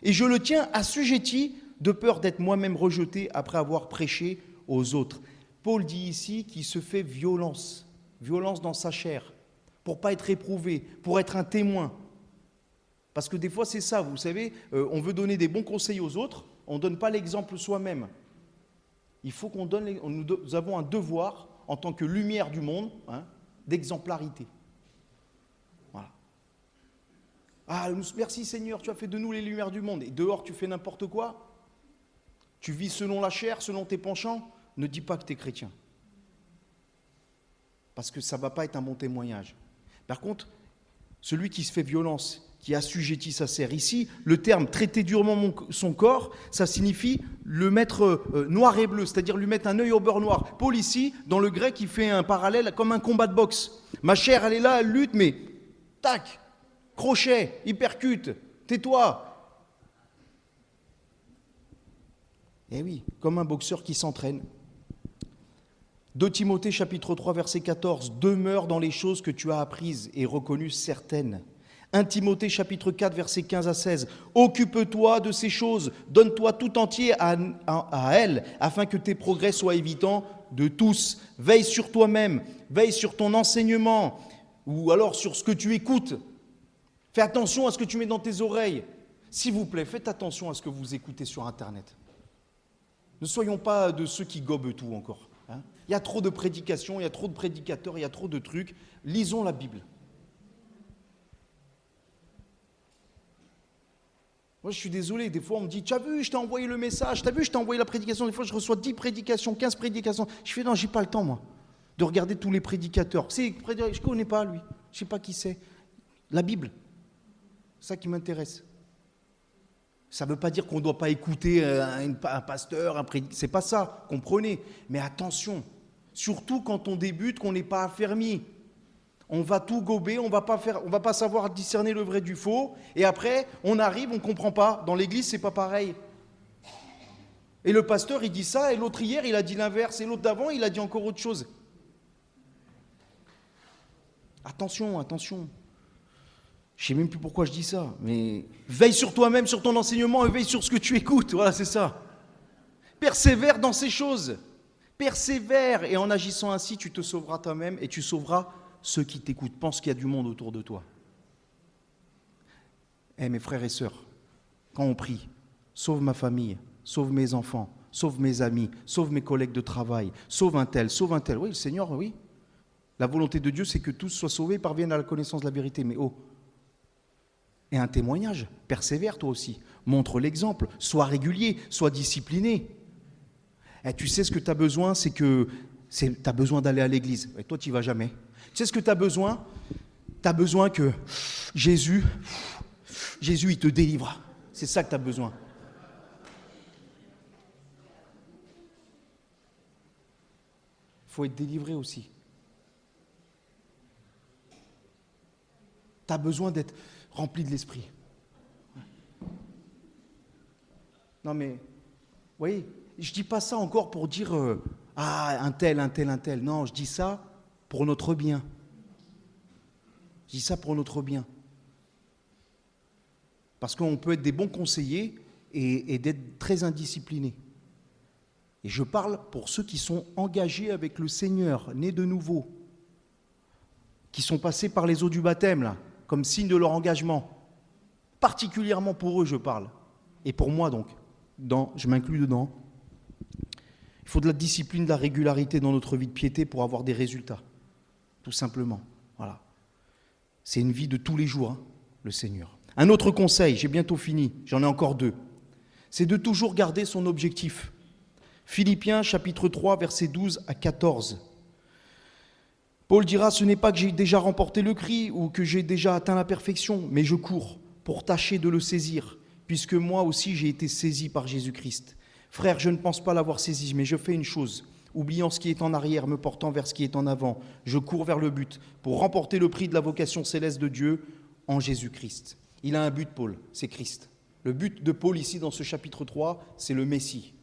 Speaker 1: et je le tiens assujetti de peur d'être moi-même rejeté après avoir prêché aux autres. » Paul dit ici qu'il se fait violence dans sa chair, pour ne pas être éprouvé, pour être un témoin. Parce que des fois c'est ça, vous savez, on veut donner des bons conseils aux autres, on ne donne pas l'exemple soi-même. Il faut qu'on donne, nous avons un devoir, en tant que lumière du monde, d'exemplarité. Voilà. Ah, merci Seigneur, tu as fait de nous les lumières du monde. Et dehors, tu fais n'importe quoi. Tu vis selon la chair, selon tes penchants. Ne dis pas que tu es chrétien. Parce que ça ne va pas être un bon témoignage. Par contre, celui qui se fait violence, qui assujettit sa serre. Ici, le terme « traiter durement son corps », ça signifie le mettre noir et bleu, c'est-à-dire lui mettre un œil au beurre noir. Paul ici, dans le grec, il fait un parallèle comme un combat de boxe. Ma chair, elle est là, elle lutte, mais tac, crochet, il percute, tais-toi. Eh oui, comme un boxeur qui s'entraîne. 2 Timothée chapitre 3 verset 14, demeure dans les choses que tu as apprises et reconnues certaines. 1 Timothée chapitre 4 verset 15 à 16, occupe-toi de ces choses, donne-toi tout entier à elles, afin que tes progrès soient évidents de tous. Veille sur toi-même, veille sur ton enseignement, ou alors sur ce que tu écoutes. Fais attention à ce que tu mets dans tes oreilles. S'il vous plaît, faites attention à ce que vous écoutez sur Internet. Ne soyons pas de ceux qui gobent tout encore. Il y a trop de prédications, il y a trop de prédicateurs, il y a trop de trucs. Lisons la Bible. Moi, je suis désolé, des fois, on me dit « Tu as vu, je t'ai envoyé le message, tu as vu, je t'ai envoyé la prédication. » Des fois, je reçois 10 prédications, 15 prédications. Je fais « Non, j'ai pas le temps, moi, de regarder tous les prédicateurs. Je ne connais pas, lui. Je ne sais pas qui c'est. La Bible, c'est ça qui m'intéresse. » Ça ne veut pas dire qu'on ne doit pas écouter un pasteur, un prédicateur. C'est pas ça, comprenez. Mais attention, surtout quand on débute, qu'on n'est pas affermi. On va tout gober, on va pas savoir discerner le vrai du faux. Et après, on arrive, on ne comprend pas. Dans l'église, c'est pas pareil. Et le pasteur, il dit ça, et l'autre hier, il a dit l'inverse. Et l'autre d'avant, il a dit encore autre chose. Attention, attention. Je ne sais même plus pourquoi je dis ça, mais veille sur toi-même, sur ton enseignement et veille sur ce que tu écoutes. Voilà, c'est ça. Persévère dans ces choses. Persévère. Et en agissant ainsi, tu te sauveras toi-même et tu sauveras ceux qui t'écoutent. Pense qu'il y a du monde autour de toi. Mes frères et sœurs, quand on prie, sauve ma famille, sauve mes enfants, sauve mes amis, sauve mes collègues de travail, sauve un tel. Oui, le Seigneur, oui. La volonté de Dieu, c'est que tous soient sauvés et parviennent à la connaissance de la vérité. Mais et un témoignage, persévère toi aussi, montre l'exemple, sois régulier, sois discipliné. Et tu sais ce que tu as besoin, c'est que tu as besoin d'aller à l'église. Et toi, tu n'y vas jamais. Tu sais ce que tu as besoin? Tu as besoin que Jésus, il te délivre. C'est ça que tu as besoin. Il faut être délivré aussi. Tu as besoin d'être rempli de l'esprit. Non mais, vous voyez, je ne dis pas ça encore pour dire un tel. Non, je dis ça pour notre bien. Je dis ça pour notre bien. Parce qu'on peut être des bons conseillers et d'être très indisciplinés. Et je parle pour ceux qui sont engagés avec le Seigneur, nés de nouveau, qui sont passés par les eaux du baptême, là, comme signe de leur engagement. Particulièrement pour eux, je parle. Et pour moi, donc, je m'inclus dedans. Il faut de la discipline, de la régularité dans notre vie de piété pour avoir des résultats. Tout simplement. Voilà. C'est une vie de tous les jours, le Seigneur. Un autre conseil, j'ai bientôt fini, j'en ai encore 2. C'est de toujours garder son objectif. Philippiens chapitre 3, versets 12 à 14. Paul dira, ce n'est pas que j'ai déjà remporté le cri ou que j'ai déjà atteint la perfection, mais je cours pour tâcher de le saisir, puisque moi aussi j'ai été saisi par Jésus-Christ. Frère, je ne pense pas l'avoir saisi, mais je fais une chose, oubliant ce qui est en arrière, me portant vers ce qui est en avant. Je cours vers le but pour remporter le prix de la vocation céleste de Dieu en Jésus-Christ. Il a un but, Paul, c'est Christ. Le but de Paul ici dans ce chapitre 3, c'est le Messie,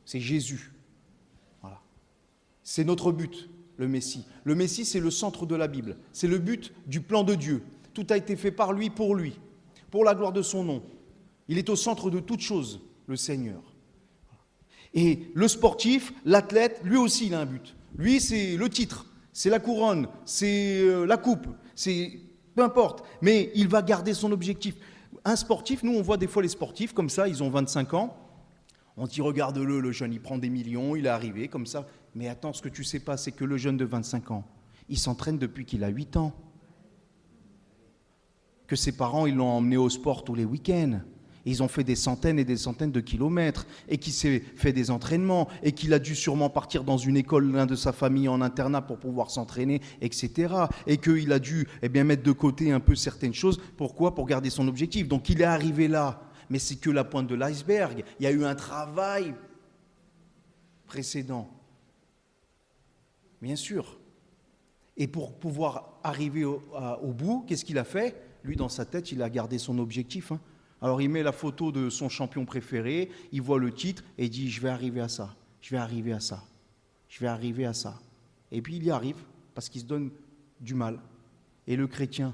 Speaker 1: c'est Jésus. Voilà. C'est notre but. Le Messie. Le Messie, c'est le centre de la Bible. C'est le but du plan de Dieu. Tout a été fait par lui, pour la gloire de son nom. Il est au centre de toutes choses, le Seigneur. Et le sportif, l'athlète, lui aussi, il a un but. Lui, c'est le titre, c'est la couronne, c'est la coupe, c'est peu importe. Mais il va garder son objectif. Un sportif, nous, on voit des fois les sportifs comme ça, ils ont 25 ans. On dit, regarde-le, le jeune, il prend des millions, il est arrivé comme ça. Mais attends, ce que tu ne sais pas, c'est que le jeune de 25 ans, il s'entraîne depuis qu'il a 8 ans. Que ses parents, ils l'ont emmené au sport tous les week-ends. Ils ont fait des centaines et des centaines de kilomètres et qui s'est fait des entraînements et qu'il a dû sûrement partir dans une école, l'un de sa famille en internat pour pouvoir s'entraîner, etc. Et qu'il a dû mettre de côté un peu certaines choses. Pourquoi ? Pour garder son objectif. Donc il est arrivé là. Mais c'est que la pointe de l'iceberg. Il y a eu un travail précédent. Bien sûr. Et pour pouvoir arriver au bout, qu'est-ce qu'il a fait ? Lui, dans sa tête, il a gardé son objectif. Alors, il met la photo de son champion préféré, il voit le titre et il dit « Je vais arriver à ça, je vais arriver à ça, je vais arriver à ça. » Et puis, il y arrive parce qu'il se donne du mal. Et le chrétien,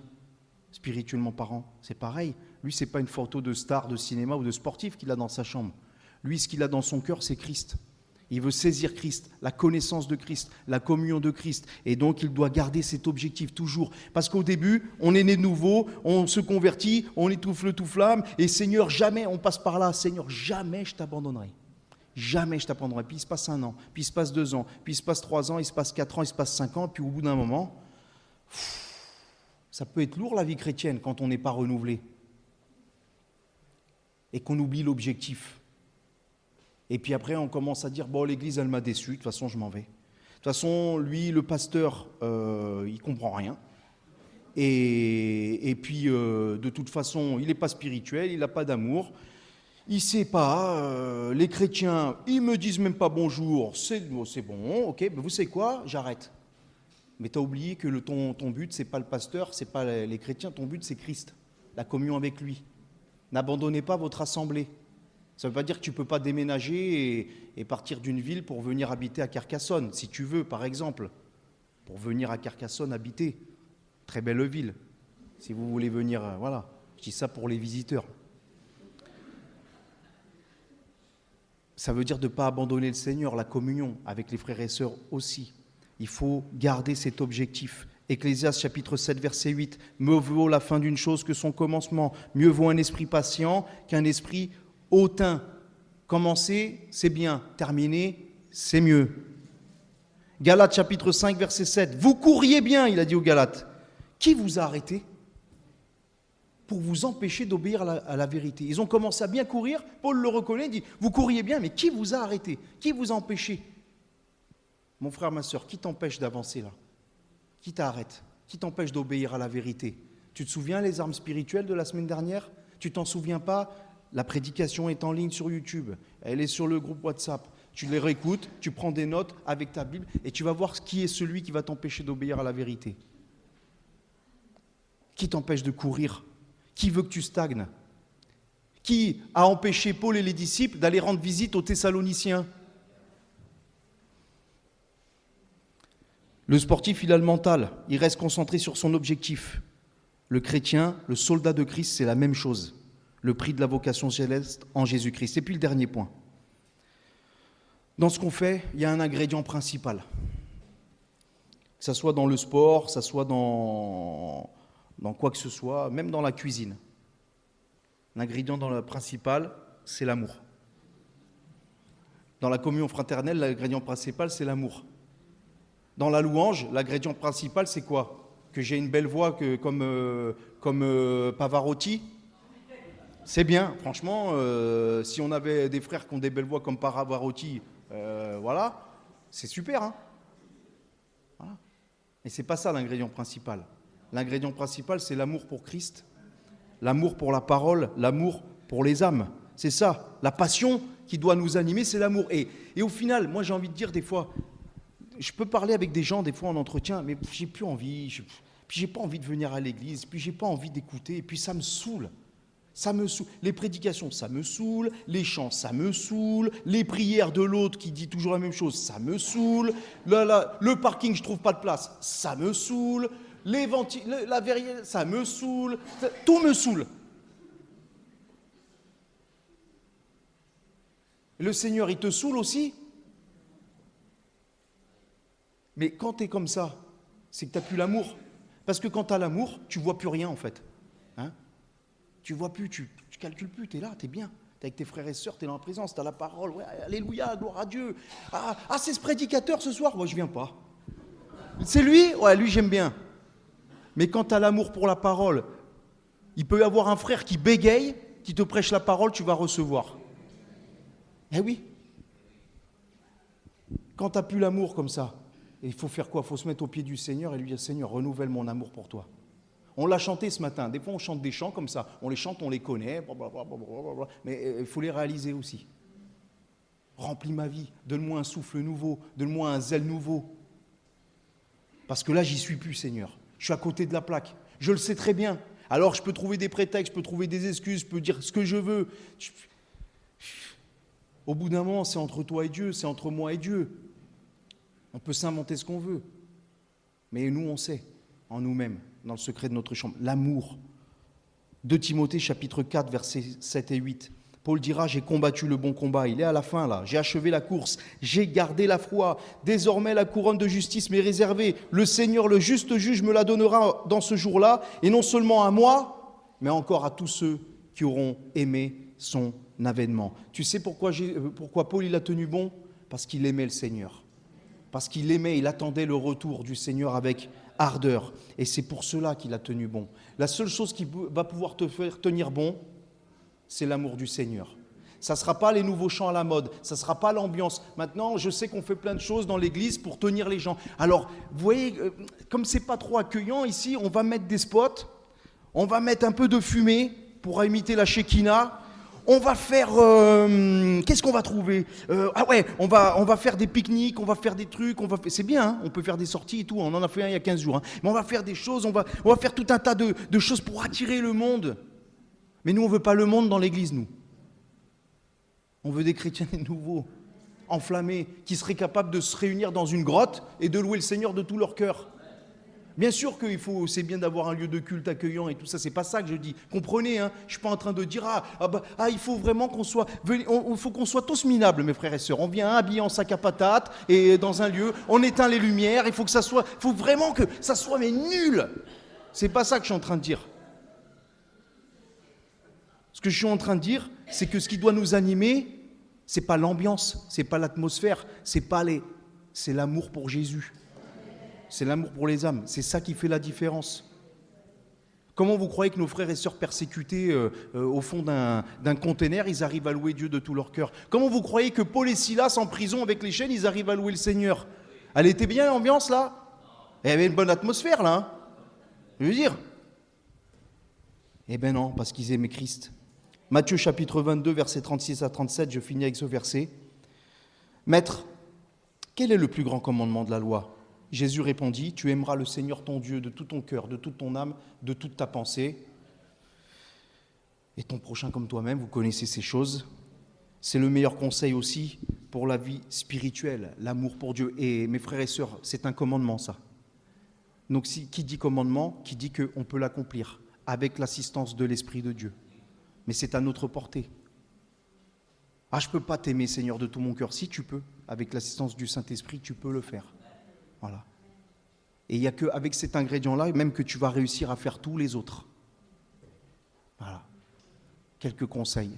Speaker 1: spirituellement parlant, c'est pareil. Lui, ce n'est pas une photo de star de cinéma ou de sportif qu'il a dans sa chambre. Lui, ce qu'il a dans son cœur, c'est Christ. Il veut saisir Christ, la connaissance de Christ, la communion de Christ. Et donc, il doit garder cet objectif toujours. Parce qu'au début, on est né de nouveau, on se convertit, on étouffe le tout flamme. Et Seigneur, jamais, on passe par là. Seigneur, jamais je t'abandonnerai. Jamais je t'abandonnerai. Puis il se passe 1 an, puis il se passe 2 ans, puis il se passe 3 ans, il se passe 4 ans, il se passe 5 ans. Puis au bout d'un moment, ça peut être lourd la vie chrétienne quand on n'est pas renouvelé. Et qu'on oublie l'objectif. Et puis après, on commence à dire, bon, l'église, elle m'a déçu, de toute façon, je m'en vais. De toute façon, lui, le pasteur, il comprend rien. Et puis, de toute façon, il n'est pas spirituel, il n'a pas d'amour. Il ne sait pas, les chrétiens, ils ne me disent même pas bonjour, c'est bon, ok, mais vous savez quoi, j'arrête. Mais tu as oublié que ton but, ce n'est pas le pasteur, ce n'est pas les chrétiens, ton but, c'est Christ, la communion avec lui. N'abandonnez pas votre assemblée. Ça ne veut pas dire que tu ne peux pas déménager et partir d'une ville pour venir habiter à Carcassonne, si tu veux, par exemple. Pour venir à Carcassonne habiter. Très belle ville. Si vous voulez venir, voilà. Je dis ça pour les visiteurs. Ça veut dire de ne pas abandonner le Seigneur, la communion avec les frères et sœurs aussi. Il faut garder cet objectif. Ecclésiaste chapitre 7, verset 8. « Mieux vaut la fin d'une chose que son commencement. Mieux vaut un esprit patient qu'un esprit hautain. » Commencer, c'est bien. Terminer, c'est mieux. Galates chapitre 5, verset 7. « Vous courriez bien, il a dit aux Galates. Qui vous a arrêté pour vous empêcher d'obéir à la vérité ? » Ils ont commencé à bien courir. Paul le reconnaît, il dit « Vous courriez bien, mais qui vous a arrêté ? Qui vous a empêché ?» Mon frère, ma soeur, qui t'empêche d'avancer là ? Qui t'arrête ? Qui t'empêche d'obéir à la vérité ? Tu te souviens les armes spirituelles de la semaine dernière ? Tu t'en souviens pas ? La prédication est en ligne sur YouTube. Elle est sur le groupe WhatsApp. Tu les réécoutes, tu prends des notes avec ta Bible et tu vas voir qui est celui qui va t'empêcher d'obéir à la vérité. Qui t'empêche de courir ? Qui veut que tu stagnes ? Qui a empêché Paul et les disciples d'aller rendre visite aux Thessaloniciens ? Le sportif, il a le mental, il reste concentré sur son objectif. Le chrétien, le soldat de Christ, c'est la même chose. Le prix de la vocation céleste en Jésus-Christ. Et puis le dernier point. Dans ce qu'on fait, il y a un ingrédient principal. Que ce soit dans le sport, que ce soit dans quoi que ce soit, même dans la cuisine. L'ingrédient principal, c'est l'amour. Dans la communion fraternelle, l'ingrédient principal, c'est l'amour. Dans la louange, l'ingrédient principal, c'est quoi ? Que j'ai une belle voix comme Pavarotti ? C'est bien, franchement, si on avait des frères qui ont des belles voix comme Pavarotti, voilà, c'est super. Hein, voilà. Mais ce n'est pas ça l'ingrédient principal. L'ingrédient principal, c'est l'amour pour Christ, l'amour pour la parole, l'amour pour les âmes. C'est ça, la passion qui doit nous animer, c'est l'amour. Et au final, moi j'ai envie de dire des fois, je peux parler avec des gens des fois en entretien, mais j'ai plus envie, puis j'ai pas envie de venir à l'église, puis j'ai pas envie d'écouter, et puis ça me saoule. Ça me saoule. Les prédications, ça me saoule. Les chants, ça me saoule. Les prières de l'autre qui dit toujours la même chose, ça me saoule. Le parking, je trouve pas de place, ça me saoule. La verrière, ça me saoule. Tout me saoule. Le Seigneur, il te saoule aussi. Mais quand tu es comme ça, c'est que tu n'as plus l'amour. Parce que quand tu as l'amour, tu ne vois plus rien en fait. Hein, tu ne vois plus, tu ne calcules plus, tu es là, tu es bien. Tu es avec tes frères et sœurs, tu es dans la présence, tu as la parole. Ouais, alléluia, gloire à Dieu. Ah, c'est ce prédicateur ce soir. Moi, je ne viens pas. C'est lui ? Ouais, lui, j'aime bien. Mais quand tu as l'amour pour la parole, il peut y avoir un frère qui bégaye, qui te prêche la parole, tu vas recevoir. Eh oui. Quand tu n'as plus l'amour comme ça, il faut faire quoi? Il faut se mettre au pied du Seigneur et lui dire, Seigneur, renouvelle mon amour pour toi. On l'a chanté ce matin. Des fois, on chante des chants comme ça. On les chante, on les connaît, blablabla, mais il faut les réaliser aussi. Remplis ma vie, donne-moi un souffle nouveau, donne-moi un zèle nouveau. Parce que là, j'y suis plus, Seigneur. Je suis à côté de la plaque. Je le sais très bien. Alors, je peux trouver des prétextes, je peux trouver des excuses, je peux dire ce que je veux. Au bout d'un moment, c'est entre toi et Dieu, c'est entre moi et Dieu. On peut s'inventer ce qu'on veut. Mais nous, on sait, en nous-mêmes, dans le secret de notre chambre, l'amour. 2 Timothée, chapitre 4, versets 7 et 8. Paul dira, j'ai combattu le bon combat, il est à la fin là, j'ai achevé la course, j'ai gardé la foi, désormais la couronne de justice m'est réservée, le Seigneur, le juste juge, me la donnera dans ce jour-là, et non seulement à moi, mais encore à tous ceux qui auront aimé son avènement. Tu sais pourquoi Paul il a tenu bon? Parce qu'il aimait le Seigneur, parce qu'il aimait, il attendait le retour du Seigneur avec ardeur, et c'est pour cela qu'il a tenu bon. La seule chose qui va pouvoir te faire tenir bon, c'est l'amour du Seigneur. Ça ne sera pas les nouveaux chants à la mode, ça ne sera pas l'ambiance. Maintenant, je sais qu'on fait plein de choses dans l'église pour tenir les gens. Alors, vous voyez, comme ce n'est pas trop accueillant ici, on va mettre des spots, on va mettre un peu de fumée pour imiter la Shekinah. On va faire... qu'est-ce qu'on va trouver? On va faire des pique-niques, on va faire des trucs, c'est bien, hein, on peut faire des sorties et tout, on en a fait un il y a 15 jours. Hein, mais on va faire des choses, on va faire tout un tas de choses pour attirer le monde. Mais nous, on ne veut pas le monde dans l'église, nous. On veut des chrétiens nouveaux, enflammés, qui seraient capables de se réunir dans une grotte et de louer le Seigneur de tout leur cœur. Bien sûr c'est bien d'avoir un lieu de culte accueillant et tout ça, c'est pas ça que je dis. Comprenez, hein, je ne suis pas en train de dire, il faut vraiment faut qu'on soit tous minables, mes frères et sœurs. On vient habillé en sac à patates et dans un lieu, on éteint les lumières, il faut vraiment que ça soit mais nul. C'est pas ça que je suis en train de dire. Ce que je suis en train de dire, c'est que ce qui doit nous animer, c'est pas l'ambiance, c'est pas l'atmosphère, c'est l'amour pour Jésus. C'est l'amour pour les âmes, c'est ça qui fait la différence. Comment vous croyez que nos frères et sœurs persécutés au fond d'un container, ils arrivent à louer Dieu de tout leur cœur? Comment vous croyez que Paul et Silas en prison avec les chaînes, ils arrivent à louer le Seigneur? Elle était bien l'ambiance là? Il y avait une bonne atmosphère là, hein? Je veux dire. Eh bien non, parce qu'ils aimaient Christ. Matthieu chapitre 22, versets 36 à 37, je finis avec ce verset. Maître, quel est le plus grand commandement de la loi? Jésus répondit, tu aimeras le Seigneur ton Dieu de tout ton cœur, de toute ton âme, de toute ta pensée, et ton prochain comme toi-même, vous connaissez ces choses. C'est le meilleur conseil aussi pour la vie spirituelle, l'amour pour Dieu. Et mes frères et sœurs, c'est un commandement ça. Donc qui dit commandement, qui dit qu'on peut l'accomplir avec l'assistance de l'Esprit de Dieu. Mais c'est à notre portée. Je ne peux pas t'aimer, Seigneur, de tout mon cœur. Si tu peux, avec l'assistance du Saint-Esprit, tu peux le faire. Voilà. Et il n'y a qu'avec cet ingrédient-là, même que tu vas réussir à faire tous les autres. Voilà. Quelques conseils.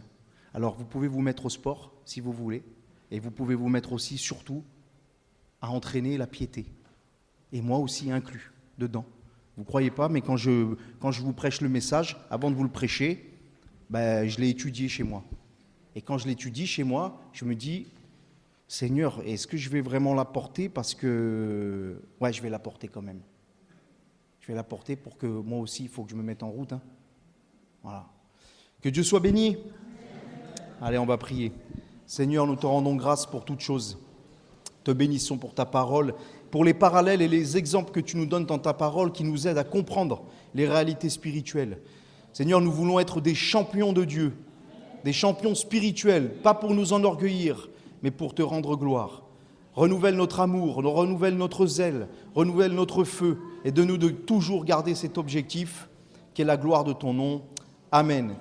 Speaker 1: Alors, vous pouvez vous mettre au sport, si vous voulez, et vous pouvez vous mettre aussi, surtout, à entraîner la piété. Et moi aussi inclus dedans. Vous ne croyez pas, mais quand je vous prêche le message, avant de vous le prêcher, je l'ai étudié chez moi. Et quand je l'étudie chez moi, je me dis, Seigneur, est-ce que je vais vraiment l'apporter? Parce que, je vais l'apporter quand même. Je vais l'apporter pour que moi aussi, il faut que je me mette en route. Hein. Voilà. Que Dieu soit béni. Allez, on va prier. Seigneur, nous te rendons grâce pour toutes choses. Te bénissons pour ta parole, pour les parallèles et les exemples que tu nous donnes dans ta parole qui nous aident à comprendre les réalités spirituelles. Seigneur, nous voulons être des champions de Dieu, des champions spirituels, pas pour nous enorgueillir, mais pour te rendre gloire. Renouvelle notre amour, renouvelle notre zèle, renouvelle notre feu et donne-nous de toujours garder cet objectif qui est la gloire de ton nom. Amen.